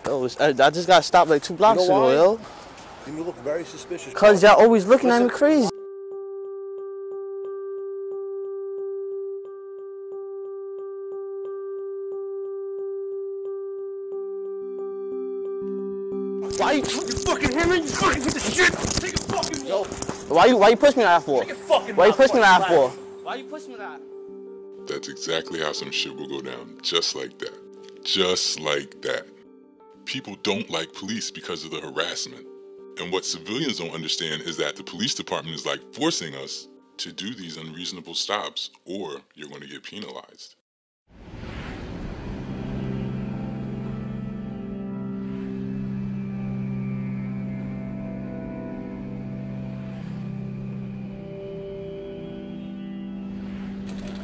Yo, I just got stopped like 2 blocks ago, yo. You look very suspicious. Cause y'all always looking at me crazy. Why you fucking hammer? You fucking hit the shit. Take a fucking yo. Why you push me like that for? Why you push me like that for? Why you push me like that? That's exactly how some shit will go down. Just like that. Just like that. People don't like police because of the harassment. And what civilians don't understand is that the police department is like forcing us to do these unreasonable stops, or you're going to get penalized.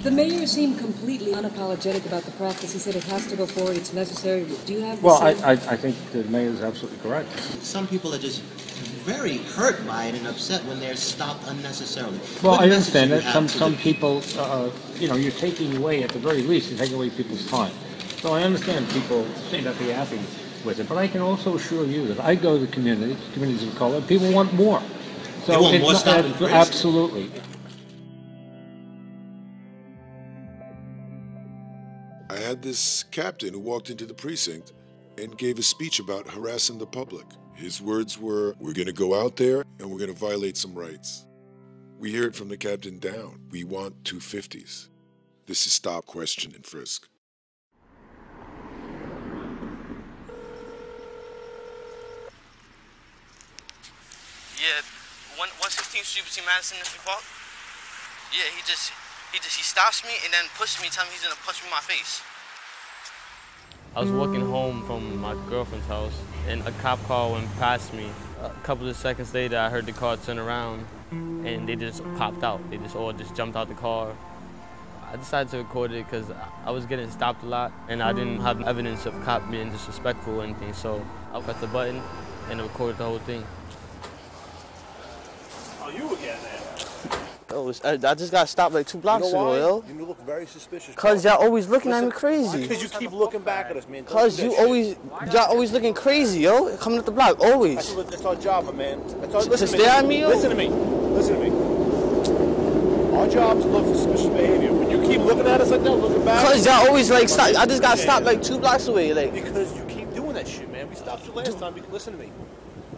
The mayor seemed completely unapologetic about the practice. He said it has to go forward, it's necessary. Do you have the Well, same? I think the mayor is absolutely correct. Some people are just very hurt by it and upset when they're stopped unnecessarily. Well, What I message understand do you that have some to the- people, you're taking away, at the very least, you're taking away people's time. So I understand people may not be happy with it, but I can also assure you that I go to communities of color, people want more. So They want it's more not- stop and frisk. Absolutely. I had this captain who walked into the precinct and gave a speech about harassing the public. His words were, "We're going to go out there and we're going to violate some rights." We hear it from the captain down. We want 250s. This is stop, question, and frisk. Yeah, 116th Street between Madison and Free Park. Yeah, he stops me and then pushes me, telling me he's gonna punch me in my face. I was walking home from my girlfriend's house, and a cop car went past me. A couple of seconds later, I heard the car turn around, and they just popped out. They all just jumped out the car. I decided to record it because I was getting stopped a lot, and I didn't have evidence of cop being disrespectful or anything, so I pressed the button and recorded the whole thing. Oh, you again, man. Yo, I just got stopped like 2 blocks ago, yo. You look very suspicious. Cause y'all always looking at me crazy. Because you keep looking back at us, man. Cause y'all always looking crazy, yo. Coming up the block, always. That's our job, my man. That's our, To stare at me, yo? Listen to me. Listen to me. Our job is to look for suspicious behavior. When you keep looking at us like that, looking back. Cause y'all always like stop. I just got stopped like 2 blocks away, like. Because you keep doing that shit, man. We stopped you last time. Listen to me.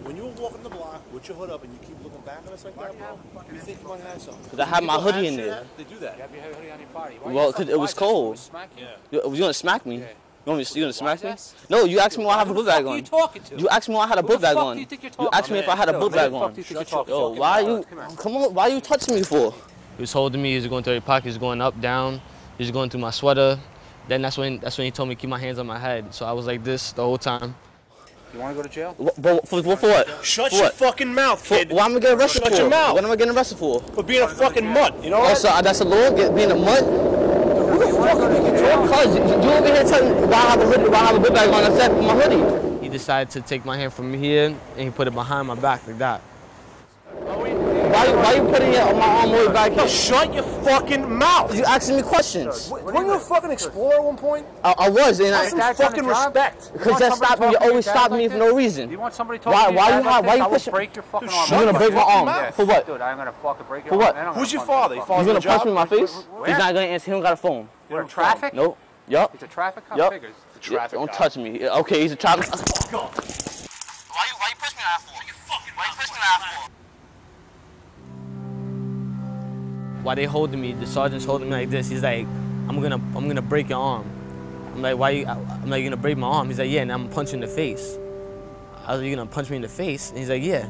When you were walking the block with your hood up and you keep looking back at us like that, bro, you think you might have something. Cause I had my hoodie in there. They do that. You have your hoodie on your body. Well, cause it was cold. Yeah. You gonna smack me? You gonna smack me? No, you asked me why I have a book bag on. Who are you talking to? You asked me why I had a book bag on. You asked me if I had a book bag on. Yo, why you? Come on, why you touching me for? He was holding me. He was going through every pocket. He was going up, down. He was going through my sweater. Then that's when he told me to keep my hands on my head. So I was like this the whole time. You want to go to jail? For what? Shut your fucking mouth, kid. What am I getting arrested for? Shut your mouth. What am I getting arrested for? For being a fucking mutt, you know what? Also, that's a law, being a mutt? Who the fuck are you talking? Cause you over here telling me why I have a hoodie, why I have a book bag on except for my hoodie. He decided to take my hand from here and he put it behind my back like that. Why you putting it on my arm way back here? Shut your fucking mouth. You asking me questions. Weren't you a fucking explorer at one point? I was, and Have some fucking respect. Because that stopped me. You always stop me for no reason. You want somebody talking Why you pushing? break your fucking arm. You're gonna break my arm. For what? Dude, I'm gonna fucking break your For what? arm. Who's your father? He's gonna punch me in my face? Where? He's not gonna answer. He don't got a phone. You're in traffic? Nope. Yup. He's a traffic cop? Yup. Figures. Don't touch me. Okay, he's a traffic cop. Fuck off. Why you push me like that for? Why you push me like that for? Why they holding me? The sergeant's holding me like this. He's like, I'm gonna break your arm. I'm like, why? I'm like, you gonna break my arm? He's like, yeah, and I'm gonna punch you in the face. I was like, you gonna punch me in the face? And he's like, yeah.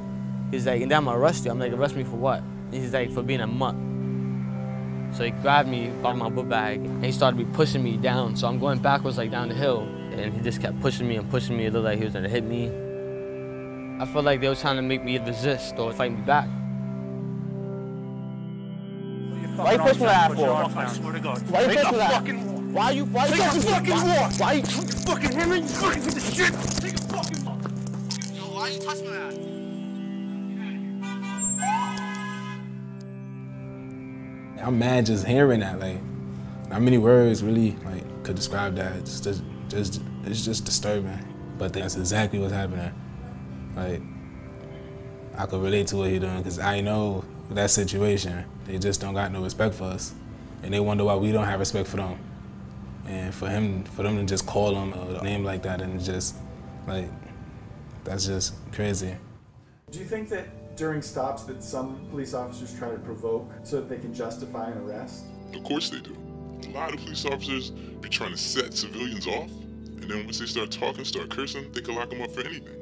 He's like, and then I'm gonna arrest you. I'm like, arrest me for what? And he's like, for being a mutt. So he grabbed me by my book bag and he started pushing me down. So I'm going backwards like down the hill, and he just kept pushing me and pushing me. It looked like he was gonna hit me. I felt like they were trying to make me resist or fight me back. Why you push me like that for? I swear to God. Why you push me like that? Why you Take a fucking walk. Why you fucking hammer? You fucking hit the shit. Take a fucking walk. Yo, why you touching me like that? I'm mad just hearing that. Like, not many words really like could describe that. It's just disturbing. But that's exactly what's happening. Like, I could relate to what he's doing because I know that situation. They just don't got no respect for us. And they wonder why we don't have respect for them. And for them to just call him a name like that and just, like, that's just crazy. Do you think that during stops that some police officers try to provoke so that they can justify an arrest? Of course they do. A lot of police officers be trying to set civilians off, and then once they start talking, start cursing, they can lock them up for anything.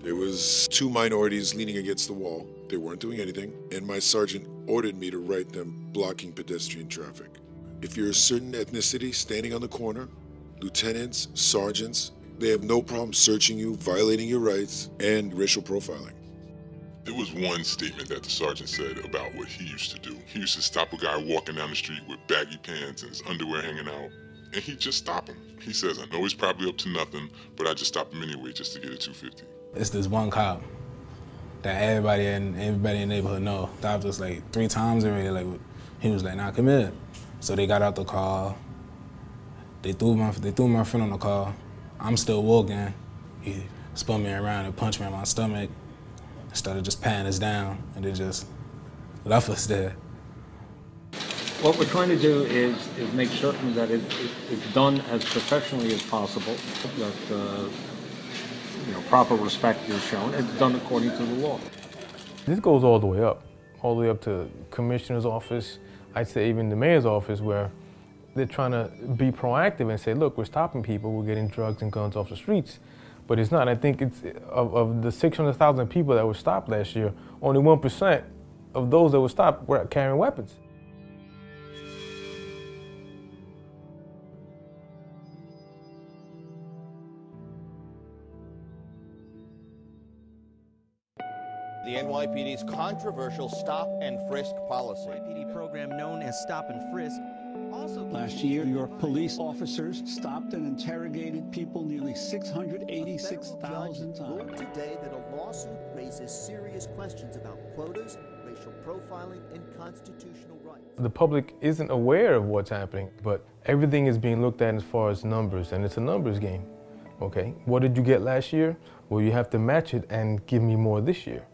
There was 2 minorities leaning against the wall. They weren't doing anything, and my sergeant ordered me to write them blocking pedestrian traffic. If you're a certain ethnicity standing on the corner, lieutenants, sergeants, they have no problem searching you, violating your rights, and racial profiling. There was one statement that the sergeant said about what he used to do. He used to stop a guy walking down the street with baggy pants and his underwear hanging out, and he'd just stop him. He says, I know he's probably up to nothing, but I just stop him anyway just to get a 250. It's this one cop that everybody in the neighborhood know. Stopped us like 3 times already. Like, he was like, nah, come here. So they got out the car. They threw my friend on the car. I'm still walking. He spun me around and punched me in my stomach. Started just patting us down, and they just left us there. What we're trying to do is make certain that it's done as professionally as possible, that proper respect is shown. It's done according to the law. This goes all the way up to commissioner's office. I'd say even the mayor's office, where they're trying to be proactive and say, look, we're stopping people, we're getting drugs and guns off the streets. But it's not. I think it's of the 600,000 people that were stopped last year, only 1% of those that were stopped were carrying weapons. The NYPD's controversial stop and frisk policy. NYPD program known as Stop and Frisk. Also, last year, your police officers stopped and interrogated people nearly 686,000 times. Ruled today that a lawsuit raises serious questions about quotas, racial profiling, and constitutional rights. The public isn't aware of what's happening, but everything is being looked at as far as numbers, and it's a numbers game. Okay, what did you get last year? Well, you have to match it and give me more this year.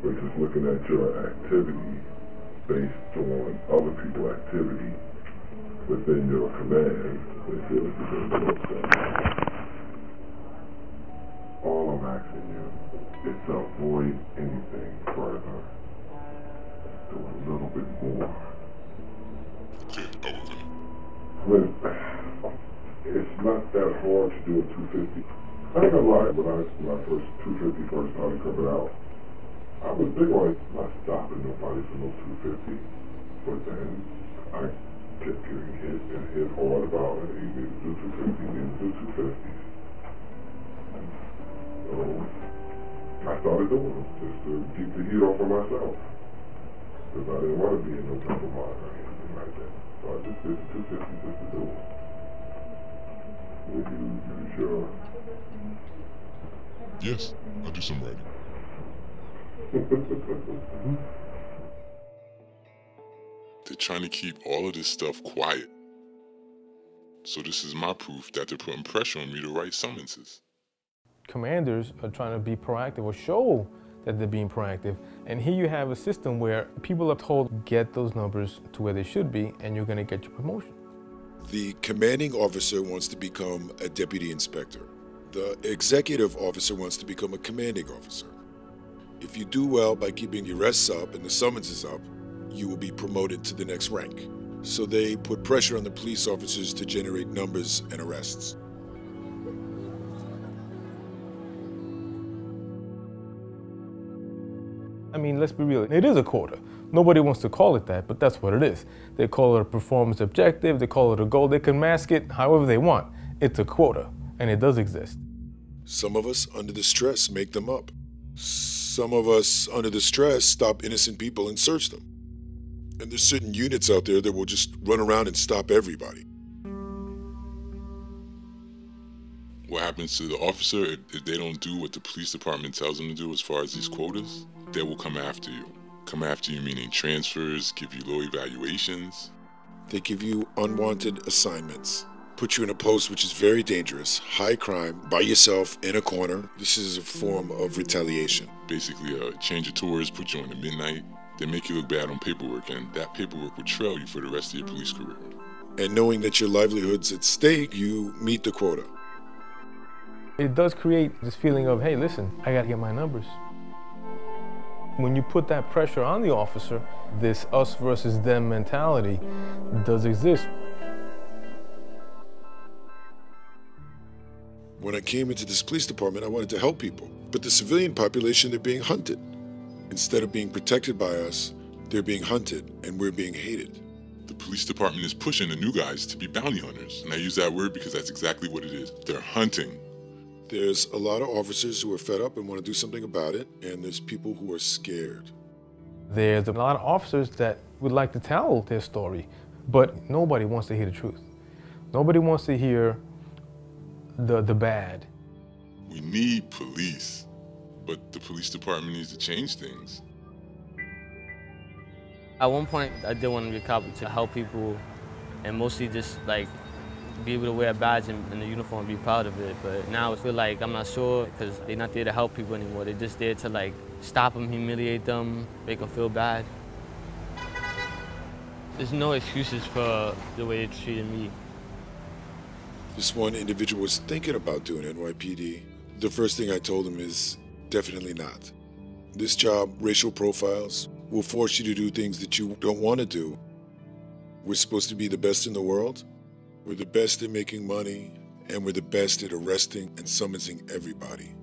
We're just looking at your activity based on other people's activity within your command. All I'm asking you is to avoid anything further. Do a little bit more. When it's not that hard to do a 250. I ain't gonna lie, when my first 250 first started coming out, I was big on not stopping nobody for no 250, but then I kept getting hit and hit hard about it. You need to do 250, you need to do 250. So I started doing them just to keep the heat off of myself, because I didn't want to be in no compromise or anything like that. So I just did the 250 just to do it. Will you use your... Yes, I'll do some writing. They're trying to keep all of this stuff quiet. So this is my proof that they're putting pressure on me to write summonses. Commanders are trying to be proactive or show that they're being proactive. And here you have a system where people are told, get those numbers to where they should be, and you're going to get your promotion. The commanding officer wants to become a deputy inspector. The executive officer wants to become a commanding officer. If you do well by keeping the arrests up and the summonses up, you will be promoted to the next rank. So they put pressure on the police officers to generate numbers and arrests. I mean, let's be real, it is a quota. Nobody wants to call it that, but that's what it is. They call it a performance objective, they call it a goal, they can mask it however they want. It's a quota, and it does exist. Some of us, under the stress, make them up. Some of us, under the stress, stop innocent people and search them. And there's certain units out there that will just run around and stop everybody. What happens to the officer if they don't do what the police department tells them to do as far as these quotas? They will come after you. Come after you meaning transfers, give you low evaluations. They give you unwanted assignments, put you in a post which is very dangerous, high crime, by yourself, in a corner. This is a form of retaliation. Basically, change of tours, put you on the midnight. They make you look bad on paperwork, and that paperwork will trail you for the rest of your police career. And knowing that your livelihood's at stake, you meet the quota. It does create this feeling of, hey, listen, I gotta get my numbers. When you put that pressure on the officer, this us versus them mentality does exist. When I came into this police department, I wanted to help people. But the civilian population, they're being hunted. Instead of being protected by us, they're being hunted, and we're being hated. The police department is pushing the new guys to be bounty hunters. And I use that word because that's exactly what it is. They're hunting. There's a lot of officers who are fed up and want to do something about it, and there's people who are scared. There's a lot of officers that would like to tell their story, but nobody wants to hear the truth. Nobody wants to hear the bad. We need police, but the police department needs to change things. At one point, I did want to be a cop to help people and mostly just like be able to wear a badge and a uniform and be proud of it. But now I feel like I'm not sure because they're not there to help people anymore. They're just there to like stop them, humiliate them, make them feel bad. There's no excuses for the way they treated me. This one individual was thinking about doing NYPD. The first thing I told him is, definitely not. This job, racial profiles, will force you to do things that you don't want to do. We're supposed to be the best in the world. We're the best at making money, and we're the best at arresting and summoning everybody.